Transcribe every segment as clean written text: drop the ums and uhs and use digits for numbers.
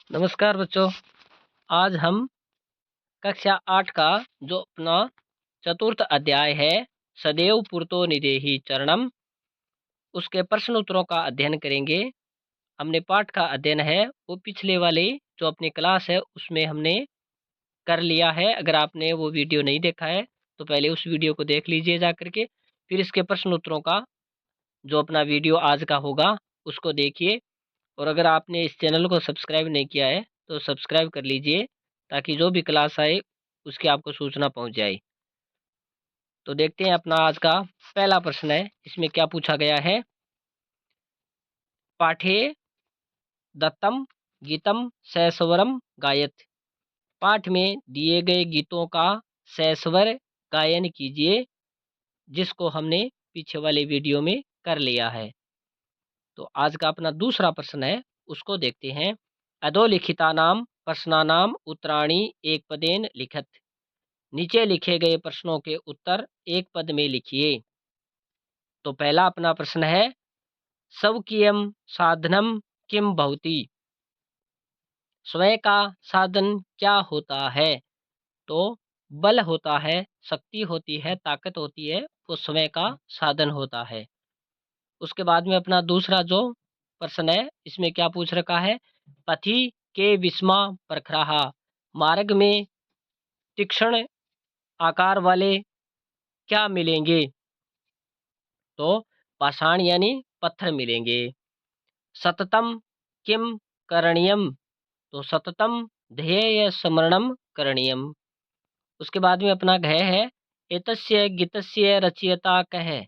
नमस्कार बच्चों। आज हम कक्षा 8 का जो अपना चतुर्थ अध्याय है सदैव पूर्तो निदेहि चरणम, उसके प्रश्न उत्तरों का अध्ययन करेंगे। हमने पाठ का अध्ययन है वो पिछले वाले जो अपनी क्लास है उसमें हमने कर लिया है। अगर आपने वो वीडियो नहीं देखा है तो पहले उस वीडियो को देख लीजिए जा करके, फिर इसके प्रश्न उत्तरों का जो अपना वीडियो आज का होगा उसको देखिए। और अगर आपने इस चैनल को सब्सक्राइब नहीं किया है तो सब्सक्राइब कर लीजिए ताकि जो भी क्लास आए उसकी आपको सूचना पहुंच जाए। तो देखते हैं अपना आज का पहला प्रश्न है, इसमें क्या पूछा गया है। पाठे दत्तम गीतम सस्वरम गायत। पाठ में दिए गए गीतों का सस्वर गायन कीजिए, जिसको हमने पीछे वाले वीडियो में कर लिया है। तो आज का अपना दूसरा प्रश्न है, उसको देखते हैं। अधोलिखिता नाम प्रश्नानाम उत्तराणी एक पदेन लिखत। नीचे लिखे गए प्रश्नों के उत्तर एक पद में लिखिए। तो पहला अपना प्रश्न है, स्वकीयम साधनम किम भवति। स्वयं का साधन क्या होता है। तो बल होता है, शक्ति होती है, ताकत होती है, वो स्वयं का साधन होता है। उसके बाद में अपना दूसरा जो प्रश्न है, इसमें क्या पूछ रखा है। पथि के विस्मा परखराहा। मार्ग में तीक्ष्ण आकार वाले क्या मिलेंगे। तो पाषाण यानी पत्थर मिलेंगे। सततम किम करणीयम। तो सततम ध्येय स्मरणम करणीयम। उसके बाद में अपना घय है, एतस्य गीतस्य रचयिता कह।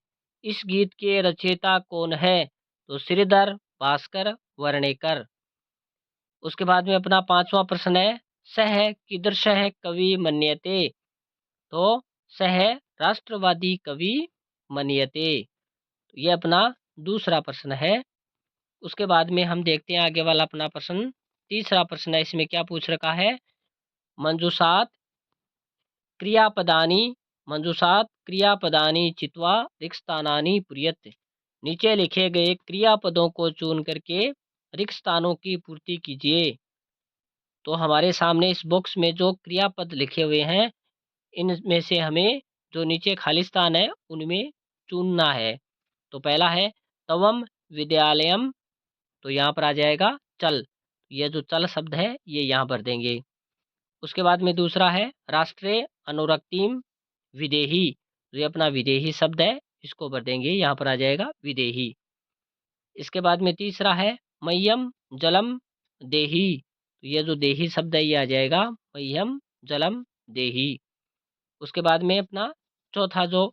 इस गीत के रचयिता कौन है। तो श्रीधर भास्कर वर्णेकर। उसके बाद में अपना पांचवा प्रश्न है, सह कीदृश कवि मन्यते। तो सह राष्ट्रवादी कवि मन्यते। ये अपना दूसरा प्रश्न है। उसके बाद में हम देखते हैं आगे वाला अपना प्रश्न। तीसरा प्रश्न है, इसमें क्या पूछ रखा है। मंजूषात क्रियापदानी मंजूषात क्रियापदानी चित्वा रिक्तस्थानानि पूरयत। नीचे लिखे गए क्रियापदों को चुन करके रिक्त स्थानों की पूर्ति कीजिए। तो हमारे सामने इस बॉक्स में जो क्रियापद लिखे हुए हैं, इनमें से हमें जो नीचे खाली स्थान है उनमें चुनना है। तो पहला है तवम विद्यालयम। तो यहाँ पर आ जाएगा चल। ये जो चल शब्द है ये यहाँ भर देंगे। उसके बाद में दूसरा है राष्ट्रीय अनुरक्तिम विदेही। तो ये अपना विदेही शब्द है, इसको भर देंगे, यहाँ पर आ जाएगा विदेही। इसके बाद में तीसरा है मह्यम जलम देही। तो ये जो देही शब्द है ये आ जाएगा मह्यम जलम देही। उसके बाद में अपना चौथा जो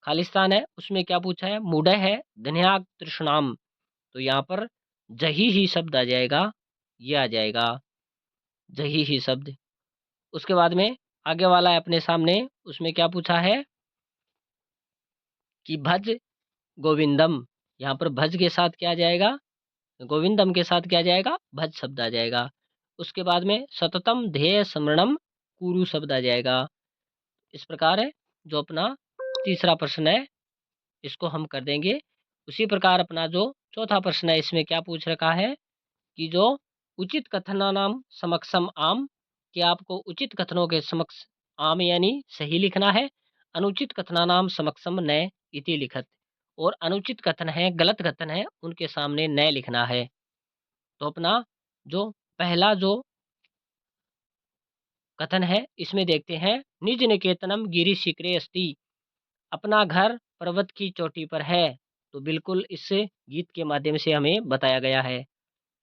खालिस्तान है उसमें क्या पूछा है। मूढ़ है धन्याक तृष्णाम। तो यहाँ पर जही ही शब्द आ जाएगा, ये आ जाएगा जही ही शब्द। उसके बाद में आगे वाला है अपने सामने, उसमें क्या पूछा है कि भज गोविंदम। यहाँ पर भज के साथ क्या आ जाएगा, गोविंदम के साथ क्या आ जाएगा, भज शब्द आ जाएगा। उसके बाद में सततम ध्येय स्मरणम कुरु शब्द आ जाएगा। इस प्रकार है जो अपना तीसरा प्रश्न है इसको हम कर देंगे। उसी प्रकार अपना जो चौथा प्रश्न है इसमें क्या पूछ रखा है कि जो उचित कथनानाम समक्षम आम, कि आपको उचित कथनों के समक्ष आम यानी सही लिखना है। अनुचित कथनानाम समक्षम न इति लिखत। और अनुचित कथन है, गलत कथन है, उनके सामने न लिखना है। तो अपना जो पहला जो कथन है इसमें देखते हैं, निज निकेतनम गिरि शिखरे अस्ति। अपना घर पर्वत की चोटी पर है। तो बिल्कुल इस गीत के माध्यम से हमें बताया गया है।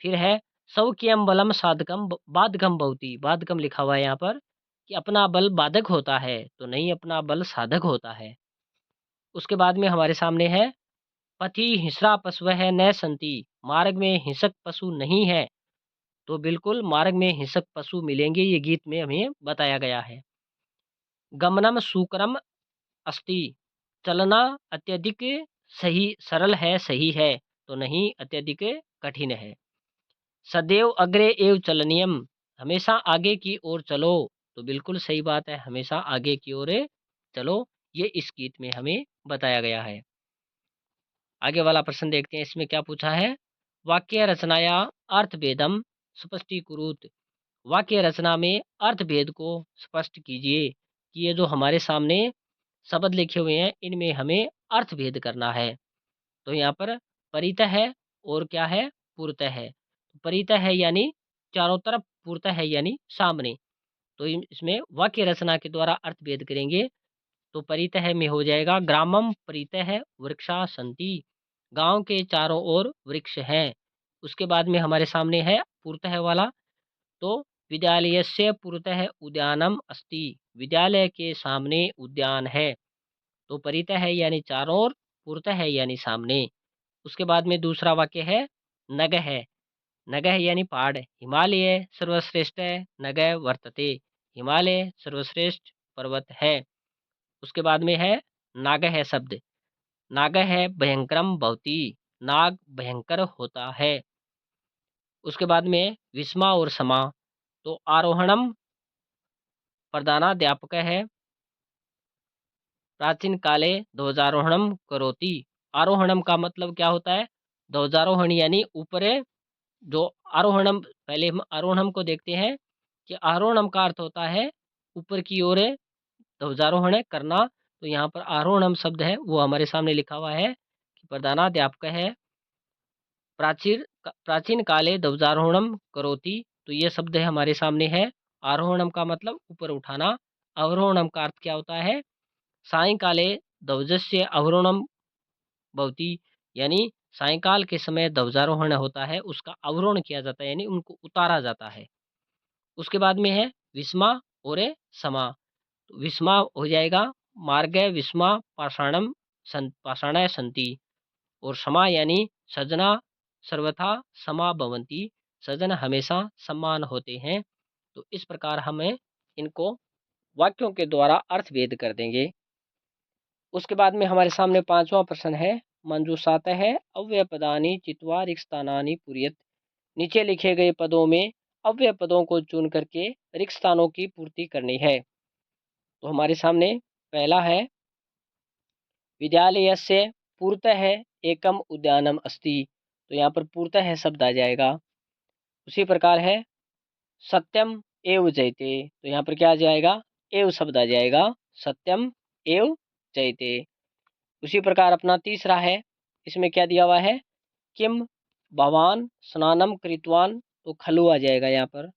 फिर है सौक्यम बलम साधकम बाधकम भवति। बाधकम लिखा हुआ है यहाँ पर कि अपना बल बाधक होता है, तो नहीं, अपना बल साधक होता है। उसके बाद में हमारे सामने है पथि हिंस्रा पशु है न संति। मार्ग में हिंसक पशु नहीं है। तो बिल्कुल मार्ग में हिंसक पशु मिलेंगे, ये गीत में हमें बताया गया है। गमनम सुकरम अस्ति। चलना अत्यधिक सही सरल है, सही है, तो नहीं, अत्यधिक कठिन है। सदैव अग्रे एव चलनियम। हमेशा आगे की ओर चलो। तो बिल्कुल सही बात है, हमेशा आगे की ओर चलो, ये इस गीत में हमें बताया गया है। आगे वाला प्रश्न देखते हैं, इसमें क्या पूछा है। वाक्य रचनाया अर्थ भेदम स्पष्टीकुरुत। वाक्य रचना में अर्थ भेद को स्पष्ट कीजिए कि ये जो हमारे सामने शब्द लिखे हुए हैं इनमें हमें अर्थ भेद करना है। तो यहाँ पर परितः है और क्या है, पुरतः है। परितः है यानी चारों तरफ, पुरतः है यानी सामने। तो इसमें वाक्य रचना के द्वारा अर्थ भेद करेंगे। तो परितः में हो जाएगा ग्रामम परितः वृक्षा सन्ति, गांव के चारों ओर वृक्ष हैं। उसके बाद में हमारे सामने है पुरतः वाला, तो विद्यालयस्य पुरतः उद्यानम अस्ति, विद्यालय के सामने उद्यान है। तो परितः है यानी चारों ओर, पुरतः है यानी सामने। उसके बाद में दूसरा वाक्य है नगः है। नगः यानी पहाड़, हिमालय सर्वश्रेष्ठ नगः वर्तते, हिमालय सर्वश्रेष्ठ पर्वत है। उसके बाद में है नागः है शब्द, नागः है भयंकरम भवति, नाग भयंकर होता है। उसके बाद में विस्मा और समा, तो आरोहणम प्रधानाध्यापक है, प्राचीन काले ध्वजारोहणम करोति। आरोहणम का मतलब क्या होता है, ध्वजारोहण यानी ऊपर जो आरोहणम, पहले हम आरोहणम को देखते हैं कि आरोहणम का अर्थ होता है ऊपर की ओर ध्वजारोहण करना। तो यहाँ पर आरोहणम शब्द है वो हमारे सामने लिखा हुआ है कि प्रधानाध्यापक है, प्राचीन प्राचीन काले ध्वजारोहणम करोति। तो ये शब्द है हमारे सामने है। आरोहणम का मतलब ऊपर उठाना, अवरोहणम का अर्थ क्या होता है, सायंकाले ध्वजस्य अवरोहणम भवति, यानी सायंकाल के समय ध्वजारोहण होता है, उसका अवरोहण किया जाता है यानी उनको उतारा जाता है। उसके बाद में है विस्मा और समा, तो विस्मा हो जाएगा मार्ग विस्मा पाषाणम पाषाणाय संति, और समा यानी सजना सर्वथा समा भवंती, सजन हमेशा समान होते हैं। तो इस प्रकार हमें इनको वाक्यों के द्वारा अर्थ भेद कर देंगे। उसके बाद में हमारे सामने पांचवा प्रश्न है, मंजूषात है अव्यय पदानी चित्वा रिक्स्थानानि पूरयत। नीचे लिखे गए पदों में अव्यय पदों को चुन करके रिक्त स्थानों की पूर्ति करनी है। तो हमारे सामने पहला है विद्यालयस्य पुरतः एकम उद्यानम अस्ति, तो यहाँ पर पुरतः शब्द आ जाएगा। उसी प्रकार है सत्यम एव जयते, तो यहाँ पर क्या आ जाएगा, एव शब्द आ जाएगा, सत्यम एव जयते। उसी प्रकार अपना तीसरा है, इसमें क्या दिया हुआ है, किम भवान स्नानम कृतवान, तो खलु आ जाएगा यहाँ पर।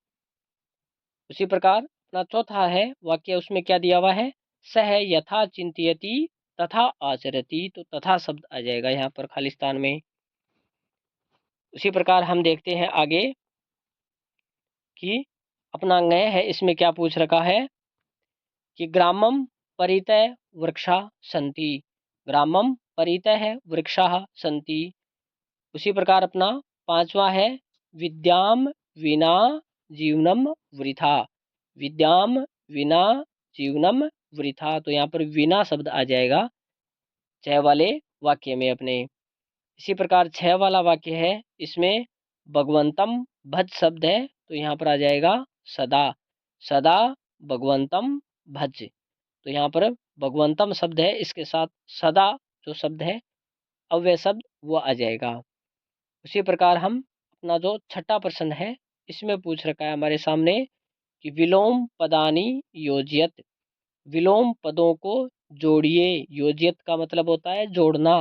उसी प्रकार अपना चौथा है वाक्य, उसमें क्या दिया हुआ है, सह यथा चिंतयति तथा आचरति, तो तथा शब्द आ जाएगा यहाँ पर खालिस्तान में। उसी प्रकार हम देखते हैं आगे कि अपना नय है, इसमें क्या पूछ रखा है कि ग्रामम परितः वृक्षा सन्ति, ग्रामम परितः वृक्षाः सन्ति। उसी प्रकार अपना पांचवा है विद्याम विना जीवनम वृथा, विद्याम विना जीवनम वृथा, तो यहाँ पर विना शब्द आ जाएगा छह वाले वाक्य में अपने। इसी प्रकार छह वाला वाक्य है, इसमें भगवंतम भज शब्द है, तो यहाँ पर आ जाएगा सदा, सदा भगवंतम भज। तो यहाँ पर भगवंतम शब्द है, इसके साथ सदा जो शब्द है अव्यय शब्द वो आ जाएगा। उसी प्रकार हम अपना जो छठा प्रश्न है, इसमें पूछ रखा है हमारे सामने कि विलोम पदानी योजियत, विलोम पदों को जोड़िए। योजियत का मतलब होता है जोड़ना,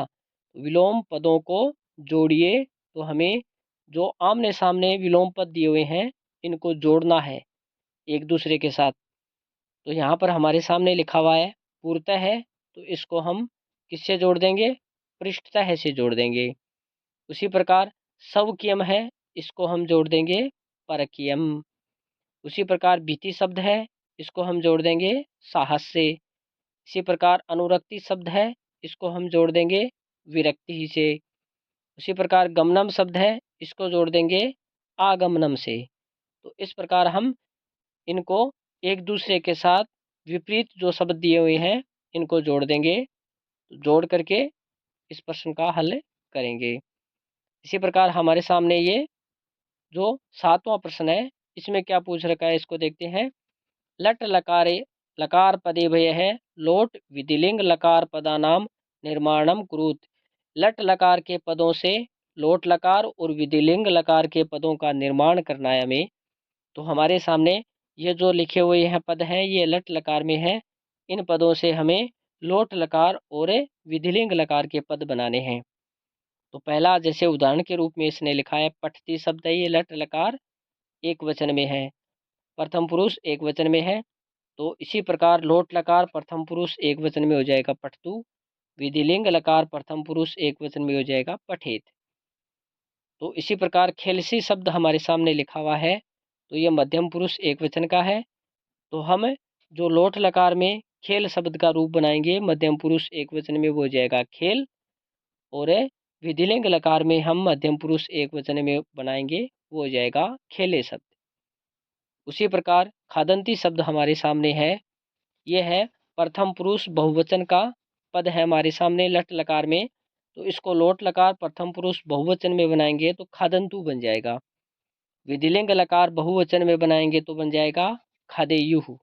विलोम पदों को जोड़िए। तो हमें जो आमने सामने विलोम पद दिए हुए हैं इनको जोड़ना है एक दूसरे के साथ। तो यहाँ पर हमारे सामने लिखा हुआ है पूर्णतः है, तो इसको हम किससे जोड़ देंगे, पृष्ठतः से जोड़ देंगे। उसी प्रकार स्वकीयम है, इसको हम जोड़ देंगे परकीयम। उसी प्रकार भीति शब्द है, इसको हम जोड़ देंगे साहस से। इसी प्रकार अनुरक्ति शब्द है, इसको हम जोड़ देंगे विरक्ति से। उसी प्रकार गमनम शब्द है, इसको जोड़ देंगे आगमनम से। तो इस प्रकार हम इनको एक दूसरे के साथ विपरीत जो शब्द दिए हुए हैं इनको जोड़ देंगे, जोड़ करके इस प्रश्न का हल करेंगे। इसी प्रकार हमारे सामने ये जो सातवां प्रश्न है, इसमें क्या पूछ रखा है इसको देखते हैं। लट लकारे लकार पदे भय है लोट विधिलिंग लकार पदानाम निर्माणम कुरुत। लट लकार के पदों से लोट लकार और विधिलिंग लकार के पदों का निर्माण करना है हमें, तो हमारे सामने ये जो लिखे हुए हैं पद हैं ये लट लकार में हैं। इन पदों से हमें लोट लकार और विधिलिंग लकार के पद बनाने हैं। तो पहला जैसे उदाहरण के रूप में इसने लिखा है पठती शब्द है, ये लट लकार एक वचन में है, प्रथम पुरुष एक वचन में है। तो इसी प्रकार लोट लकार प्रथम पुरुष एक वचन में हो जाएगा पठतु, विधिलिंग लकार प्रथम पुरुष एक वचन में हो जाएगा पठेत। तो इसी प्रकार खेलसी शब्द हमारे सामने लिखा हुआ है, तो ये मध्यम पुरुष एक वचन का है। तो हम जो लोट लकार में खेल शब्द का रूप बनाएंगे मध्यम पुरुष एक वचन में वो हो जाएगा खेल, और विधिलिंग लकार में हम मध्यम पुरुष एक वचन में बनाएंगे वो हो जाएगा खेले शब्द। उसी प्रकार खादंती शब्द हमारे सामने है, ये है प्रथम पुरुष बहुवचन का पद है हमारे सामने लट लकार में। तो इसको लोट लकार प्रथम पुरुष बहुवचन में बनाएंगे तो खादंतु बन जाएगा। विधिलिंग लकार बहुवचन में बनाएंगे तो बन जाएगा खादेयुः।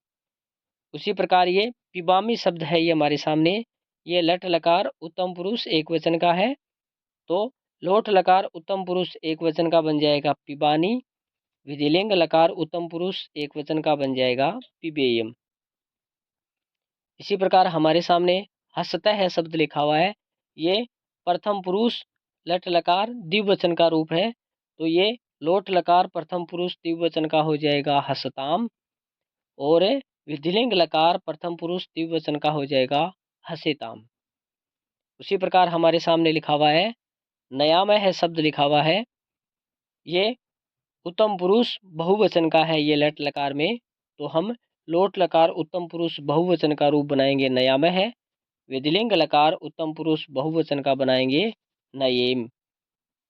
उसी प्रकार ये पिबामी शब्द है, ये हमारे सामने, ये लट लकार उत्तम पुरुष एक वचन का है। तो लोट लकार उत्तम पुरुष एक वचन का बन जाएगा पिबानी, विधिलिंग लकार उत्तम पुरुष एक वचन का बन जाएगा पिबेयम। इसी प्रकार हमारे सामने हसतः है शब्द लिखा हुआ है, ये प्रथम पुरुष लट लकार द्विवचन का रूप है। तो ये लोट लकार प्रथम पुरुष द्विवचन का हो जाएगा हसताम, और विधिलिंग लकार प्रथम पुरुष द्विवचन का हो जाएगा हसेताम। उसी प्रकार हमारे सामने लिखा हुआ है नयामय है शब्द लिखा हुआ है, ये उत्तम पुरुष बहुवचन का है ये लट लकार में। तो हम लोट लकार उत्तम पुरुष बहुवचन का रूप बनाएंगे नयामय है, विधिलिंग लकार उत्तम पुरुष बहुवचन का बनाएंगे नयेम।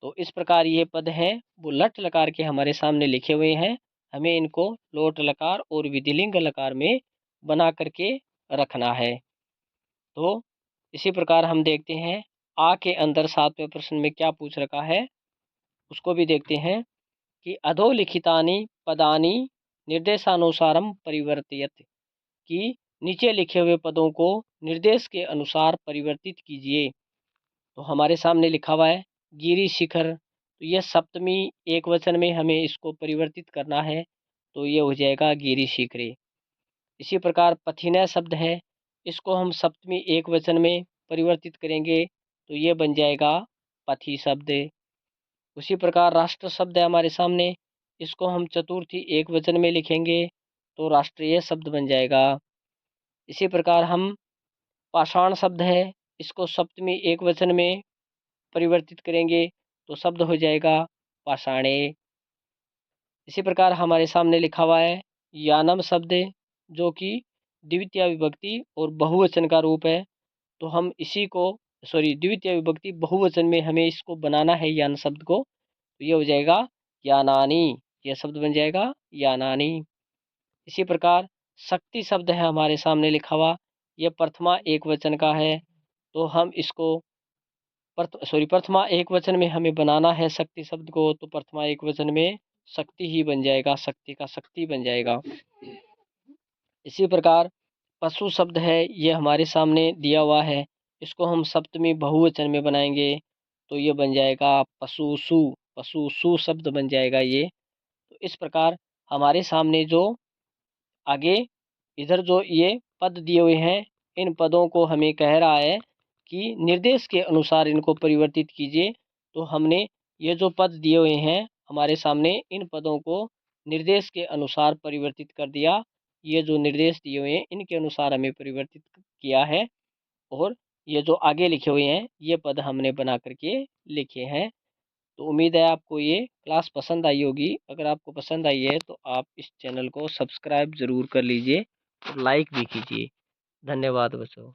तो इस प्रकार ये पद हैं वो लट लकार के हमारे सामने लिखे हुए हैं, हमें इनको लोट लकार और विधिलिंग लकार में बना करके रखना है। तो इसी प्रकार हम देखते हैं आ के अंदर 7वें प्रश्न में क्या पूछ रखा है, उसको भी देखते हैं कि अधोलिखितानि पदानि निर्देशानुसारम परिवर्तयत, कि नीचे लिखे हुए पदों को निर्देश के अनुसार परिवर्तित कीजिए। तो हमारे सामने लिखा हुआ है गिरी शिखर, तो यह सप्तमी एक वचन में हमें इसको परिवर्तित करना है, तो ये हो जाएगा गिरी शिखरे। इसी प्रकार पथिनय शब्द है, इसको हम सप्तमी एक वचन में परिवर्तित करेंगे तो ये बन जाएगा पथि शब्द। उसी प्रकार राष्ट्र शब्द है हमारे सामने, इसको हम चतुर्थी एक वचन में लिखेंगे तो राष्ट्रीय शब्द बन जाएगा। इसी प्रकार हम पाषाण शब्द है, इसको सप्तमी एक वचन में परिवर्तित करेंगे तो शब्द हो जाएगा पाषाणे। इसी प्रकार हमारे सामने लिखा हुआ है यानम शब्द, जो कि द्वितीय विभक्ति और बहुवचन का रूप है। तो हम इसी को द्वितीय विभक्ति बहुवचन में हमें इसको बनाना है यान शब्द को, तो ये हो जाएगा यानानी, यह शब्द बन जाएगा यानानी। इसी प्रकार शक्ति शब्द है हमारे सामने लिखा हुआ, यह प्रथमा एक वचन का है। तो हम इसको प्रथमा एक वचन में हमें बनाना है शक्ति शब्द को, तो प्रथमा एक वचन में शक्ति ही बन जाएगा, शक्ति का शक्ति बन जाएगा। इसी प्रकार पशु शब्द है, ये हमारे सामने दिया हुआ है, इसको हम सप्तमी बहुवचन में बनाएंगे तो ये बन जाएगा पशुसु, पशुसु शब्द बन जाएगा ये। तो इस प्रकार हमारे सामने जो आगे इधर जो ये पद दिए हुए हैं, इन पदों को हमें कह रहा है कि निर्देश के अनुसार इनको परिवर्तित कीजिए। तो हमने ये जो पद दिए हुए हैं हमारे सामने, इन पदों को निर्देश के अनुसार परिवर्तित कर दिया। ये जो निर्देश दिए हुए हैं इनके अनुसार हमें परिवर्तित किया है, और ये जो आगे लिखे हुए हैं ये पद हमने बना करके लिखे हैं। तो उम्मीद है आपको ये क्लास पसंद आई होगी। अगर आपको पसंद आई है तो आप इस चैनल को सब्सक्राइब ज़रूर कर लीजिए और लाइक भी कीजिए। धन्यवाद बच्चों।